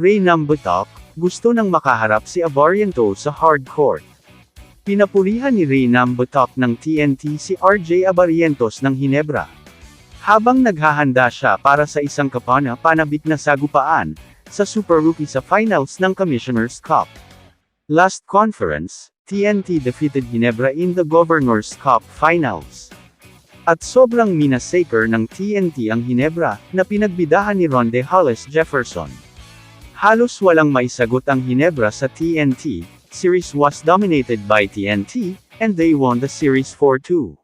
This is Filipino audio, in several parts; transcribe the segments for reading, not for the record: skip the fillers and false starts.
Reynam Batok, gusto nang makaharap si Abarientos sa hard court. Pinapurihan ni Reynam Batok ng TNT si RJ Abarientos ng Hinebra. Habang naghahanda siya para sa isang kapana-panabik na sagupaan, sa Super Rookie sa finals ng Commissioner's Cup. Last conference, TNT defeated Hinebra in the Governor's Cup finals. At sobrang minasaker ng TNT ang Hinebra, na pinagbidahan ni Ronde Hollis Jefferson. Halos walang maisagot ang Hinebra sa TNT, series was dominated by TNT, and they won the series 4-2.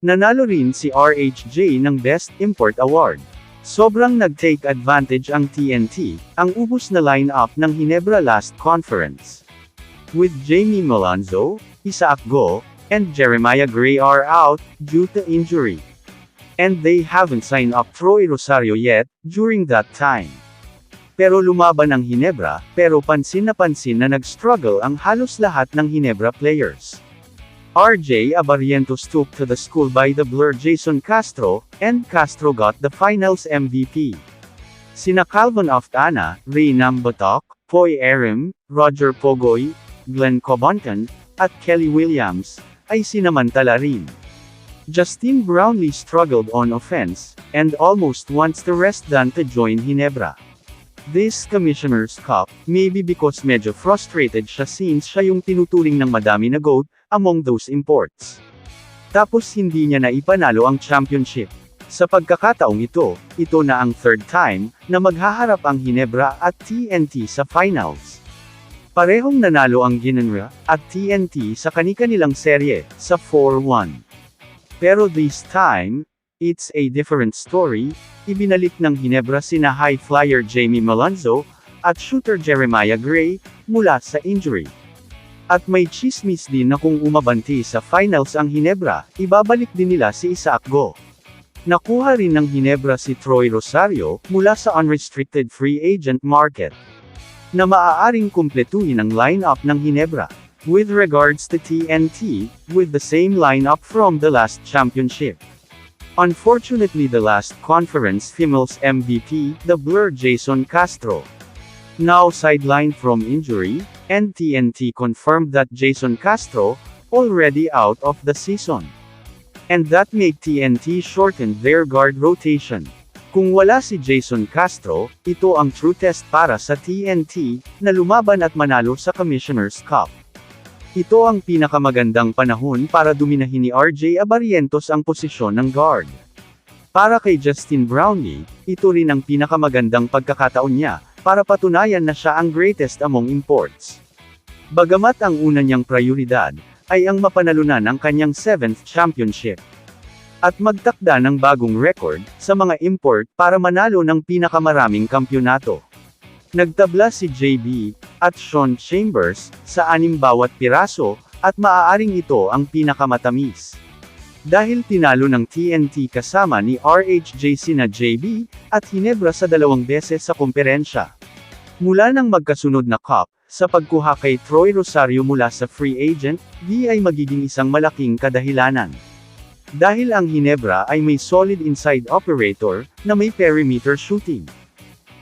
Nanalo rin si RHJ ng Best Import Award. Sobrang nag-take advantage ang TNT, ang ubos na line-up ng Hinebra last conference. With Jamie Malonzo, Isaac Go, and Jeremiah Gray are out, due to injury. And they haven't signed up Troy Rosario yet, during that time. Pero lumaban ang Hinebra, pero pansin na nag-struggle ang halos lahat ng Hinebra players. RJ Abarientos took to the school by the Blur Jason Castro, and Castro got the finals MVP. Sina Calvin Oftana, Reynam Batok, Poy Arim, Roger Pogoy, Glenn Coboncan, at Kelly Williams, ay sinamantala rin. Justin Brownlee struggled on offense, and almost wants the rest done to join Hinebra. This Commissioner's Cup, maybe because medyo frustrated siya since siya yung tinuturing ng madami na GOAT, among those imports. Tapos hindi niya na ipanalo ang championship. Sa pagkakataong ito na ang third time, na maghaharap ang Hinebra at TNT sa finals. Parehong nanalo ang Ginebra, at TNT sa kani-kanilang serye, sa 4-1. Pero this time, it's a different story, ibinalik ng Hinebra sina high flyer Jamie Malonzo, at shooter Jeremiah Gray, mula sa injury. At may chismis din na kung umabanti sa finals ang Hinebra, ibabalik din nila si Isaac Go. Nakuha rin ng Hinebra si Troy Rosario, mula sa unrestricted free agent market, na maaaring kumpletuhin ang lineup ng Hinebra. With regards to TNT, with the same lineup from the last championship. Unfortunately the last conference Finals MVP, the Blur Jason Castro, now sidelined from injury, and TNT confirmed that Jason Castro, already out of the season. And that made TNT shorten their guard rotation. Kung wala si Jason Castro, ito ang true test para sa TNT, na lumaban at manalo sa Commissioner's Cup. Ito ang pinakamagandang panahon para duminahin ni RJ Abarientos ang posisyon ng guard. Para kay Justin Brownlee, ito rin ang pinakamagandang pagkakataon niya, para patunayan na siya ang greatest among imports. Bagamat ang una niyang prioridad, ay ang mapanalunan ang kanyang 7th championship. At magtakda ng bagong record, sa mga import para manalo ng pinakamaraming kampyonato. Nagtabla si JB, at Sean Chambers, sa 6 bawat piraso, at maaaring ito ang pinakamatamis. Dahil tinalo ng TNT kasama ni RHJ sina JB, at Hinebra sa 2 beses sa komperensya. Mula ng magkasunod na cup, sa pagkuha kay Troy Rosario mula sa free agent, di ay magiging isang malaking kadahilanan. Dahil ang Hinebra ay may solid inside operator, na may perimeter shooting.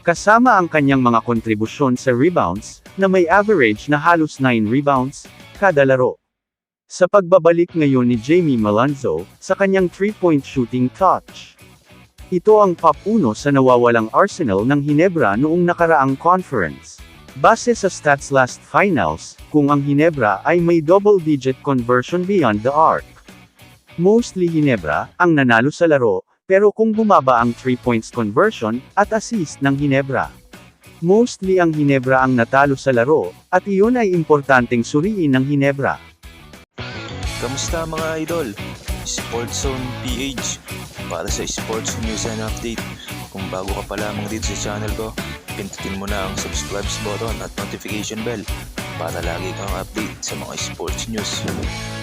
Kasama ang kanyang mga kontribusyon sa rebounds, na may average na halos 9 rebounds, kada laro. Sa pagbabalik ngayon ni Jamie Malonzo, sa kanyang 3-point shooting touch. Ito ang top 1 sa nawawalang arsenal ng Hinebra noong nakaraang conference. Base sa stats last finals, kung ang Hinebra ay may double-digit conversion beyond the arc. Mostly Hinebra, ang nanalo sa laro, pero kung bumaba ang 3 points conversion, at assist ng Hinebra. Mostly ang Hinebra ang natalo sa laro, at iyon ay importanteng suriin ng Hinebra. Kamusta mga idol? Sports Zone PH para sa sports news and update. Kung bago ka pa lamang dito sa channel ko, pindutin mo na ang subscribe button at notification bell para lagi kang update sa mga sports news.